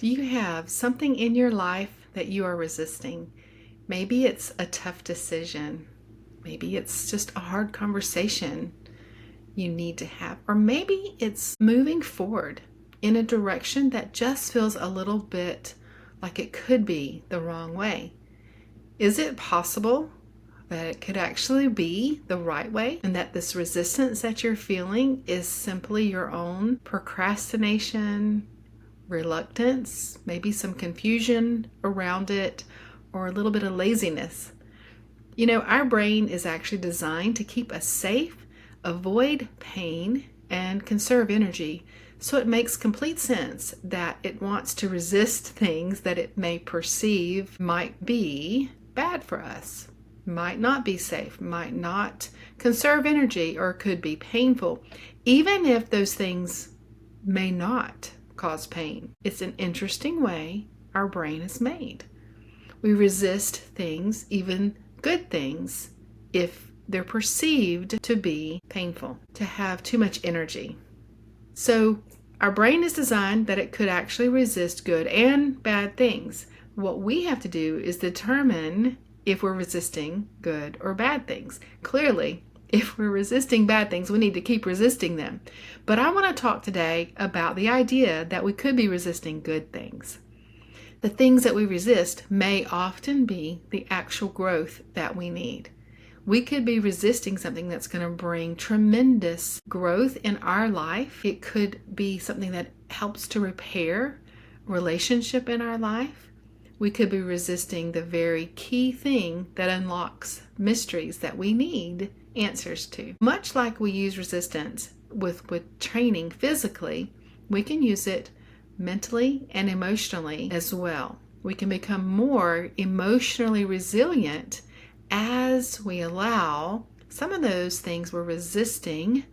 Do you have something in your life that you are resisting? Maybe it's a tough decision. Maybe it's just a hard conversation you need to have. Or maybe it's moving forward in a direction that just feels a little bit like it could be the wrong way. Is it possible that it could actually be the right way and that this resistance that you're feeling is simply your own procrastination, reluctance, maybe some confusion around it, or a little bit of laziness? You know, our brain is actually designed to keep us safe, avoid pain, and conserve energy. So it makes complete sense that it wants to resist things that it may perceive might be bad for us, might not be safe, might not conserve energy, or could be painful, even if those things may not cause pain. It's an interesting way our brain is made. We resist things, even good things, if they're perceived to be painful, to have too much energy. So our brain is designed that it could actually resist good and bad things. What we have to do is determine if we're resisting good or bad things. Clearly, if we're resisting bad things, we need to keep resisting them. But I want to talk today about the idea that we could be resisting good things. The things that we resist may often be the actual growth that we need. We could be resisting something that's going to bring tremendous growth in our life. It could be something that helps to repair a relationship in our life. We could be resisting the very key thing that unlocks mysteries that we need answers to. Much like we use resistance with training physically, we can use it mentally and emotionally as well. We can become more emotionally resilient as we allow some of those things we're resisting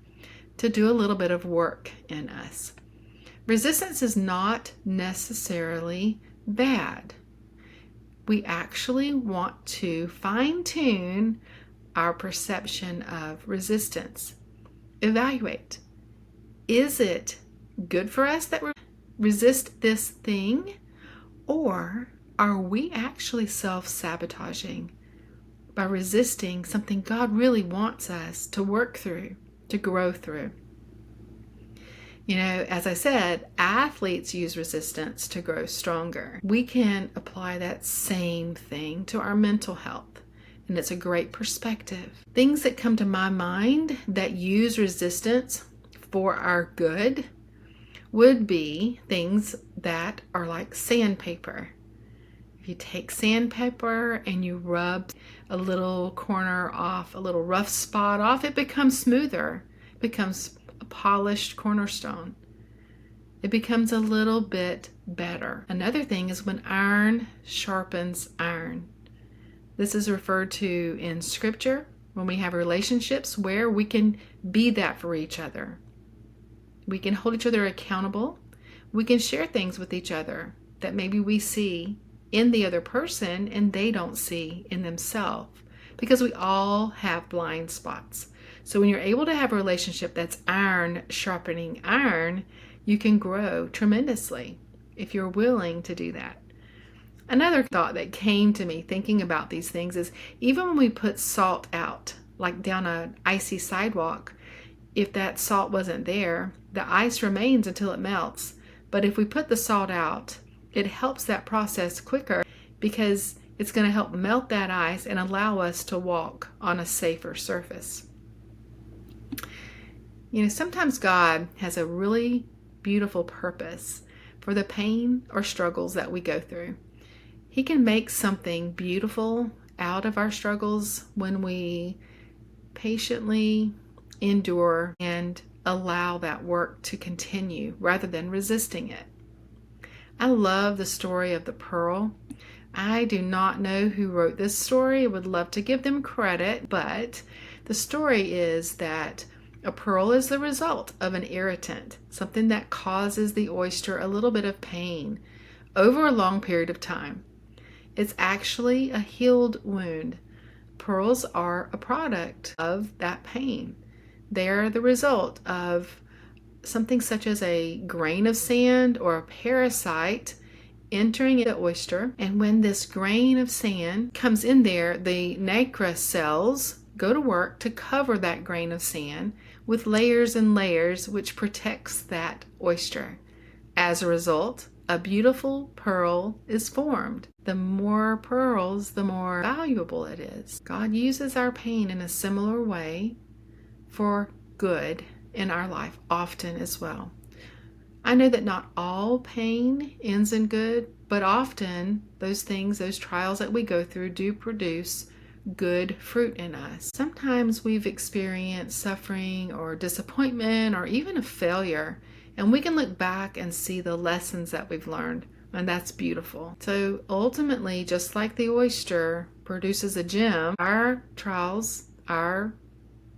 to do a little bit of work in us. Resistance is not necessarily bad. We actually want to fine-tune our perception of resistance. Evaluate. Is it good for us that we resist this thing? Or are we actually self-sabotaging by resisting something God really wants us to work through, to grow through? You know, as I said, athletes use resistance to grow stronger. We can apply that same thing to our mental health, and it's a great perspective. Things that come to my mind that use resistance for our good would be things that are like sandpaper. If you take sandpaper and you rub a little corner off, a little rough spot off, it becomes smoother. It becomes a polished cornerstone. It becomes a little bit better. Another thing is when iron sharpens iron. This is referred to in Scripture when we have relationships where we can be that for each other. We can hold each other accountable. We can share things with each other that maybe we see in the other person and they don't see in themselves, because we all have blind spots. So when you're able to have a relationship that's iron sharpening iron, you can grow tremendously if you're willing to do that. Another thought that came to me thinking about these things is even when we put salt out, like down an icy sidewalk, if that salt wasn't there, the ice remains until it melts. But if we put the salt out, it helps that process quicker because it's going to help melt that ice and allow us to walk on a safer surface. You know, sometimes God has a really beautiful purpose for the pain or struggles that we go through. He can make something beautiful out of our struggles when we patiently endure and allow that work to continue rather than resisting it. I love the story of the pearl. I do not know who wrote this story. I would love to give them credit, but the story is that a pearl is the result of an irritant, something that causes the oyster a little bit of pain over a long period of time. It's actually a healed wound. Pearls are a product of that pain. They're the result of something such as a grain of sand or a parasite entering the oyster. And when this grain of sand comes in there, the nacre cells go to work to cover that grain of sand with layers and layers, which protects that oyster. As a result, a beautiful pearl is formed. The more pearls, the more valuable it is. God uses our pain in a similar way for good in our life often as well. I know that not all pain ends in good, but often those things, those trials that we go through do produce good fruit in us. Sometimes we've experienced suffering or disappointment or even a failure, and we can look back and see the lessons that we've learned, and that's beautiful. So ultimately, just like the oyster produces a gem, our trials, our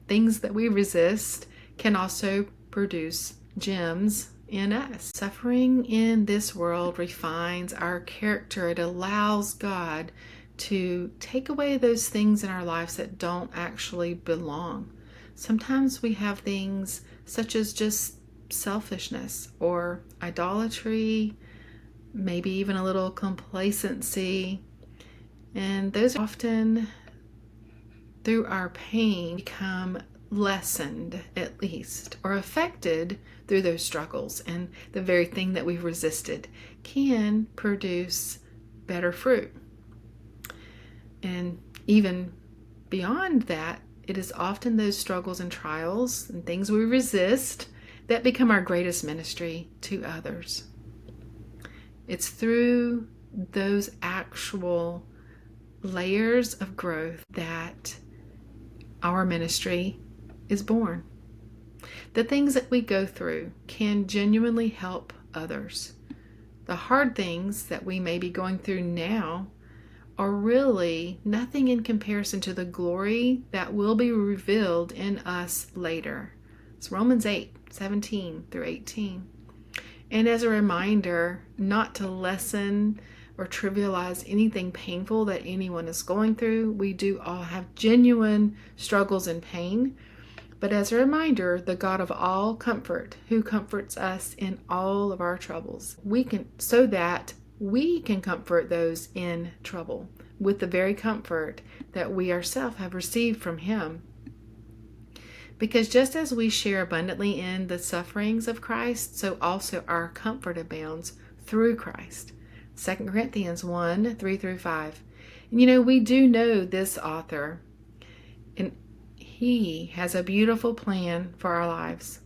things that we resist can also produce gems in us. Suffering in this world refines our character. It allows God to take away those things in our lives that don't actually belong. Sometimes we have things such as just selfishness or idolatry, maybe even a little complacency, and those often through our pain become lessened at least, or affected through those struggles, and the very thing that we've resisted can produce better fruit. And even beyond that, it is often those struggles and trials and things we resist that become our greatest ministry to others. It's through those actual layers of growth that our ministry is born. The things that we go through can genuinely help others. The hard things that we may be going through now are really nothing in comparison to the glory that will be revealed in us later. It's Romans 8:17 through 18. And as a reminder, not to lessen or trivialize anything painful that anyone is going through. We do all have genuine struggles and pain. But as a reminder, the God of all comfort, who comforts us in all of our troubles, so that we can comfort those in trouble with the very comfort that we ourselves have received from Him. Because just as we share abundantly in the sufferings of Christ, so also our comfort abounds through Christ. 2 Corinthians 1:3 through 5. And we do know this author, and he has a beautiful plan for our lives.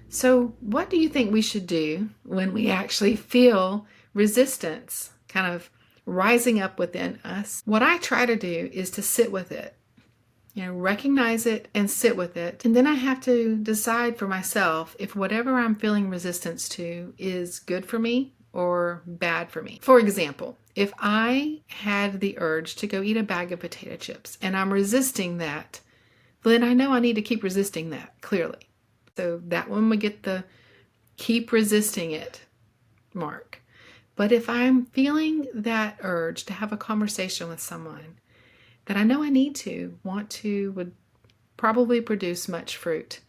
So what do you think we should do when we actually feel resistance kind of rising up within us? What I try to do is to sit with it, recognize it and sit with it. And then I have to decide for myself if whatever I'm feeling resistance to is good for me or bad for me. For example, if I had the urge to go eat a bag of potato chips and I'm resisting that, then I know I need to keep resisting that, clearly. So that one would get the keep resisting it mark. But if I'm feeling that urge to have a conversation with someone that I know I need to, want to, would probably produce much fruit,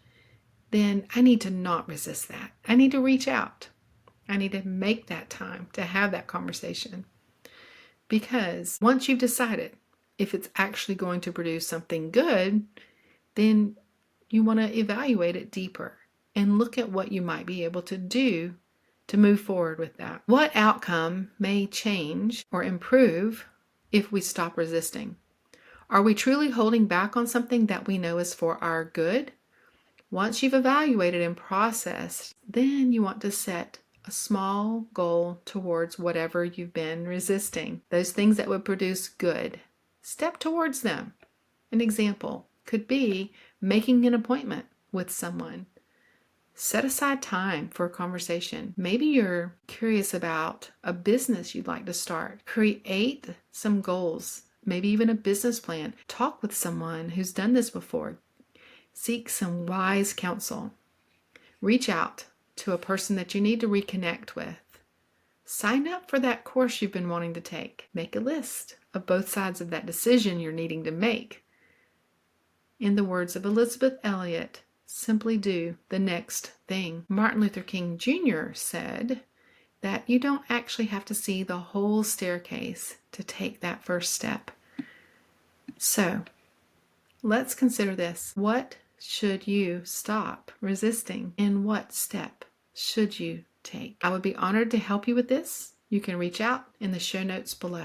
then I need to not resist that. I need to reach out. I need to make that time to have that conversation. Because once you've decided if it's actually going to produce something good, then you want to evaluate it deeper and look at what you might be able to do to move forward with that. What outcome may change or improve if we stop resisting? Are we truly holding back on something that we know is for our good? Once you've evaluated and processed, then you want to set a small goal towards whatever you've been resisting. Those things that would produce good. Step towards them. An example could be making an appointment with someone. Set aside time for a conversation. Maybe you're curious about a business you'd like to start. Create some goals, maybe even a business plan. Talk with someone who's done this before. Seek some wise counsel. Reach out to a person that you need to reconnect with. Sign up for that course you've been wanting to take. Make a list of both sides of that decision you're needing to make. In the words of Elizabeth Elliot, simply do the next thing. Martin Luther King Jr. said that you don't actually have to see the whole staircase to take that first step. So let's consider this. What should you stop resisting, and what step should you take? I would be honored to help you with this. You can reach out in the show notes below.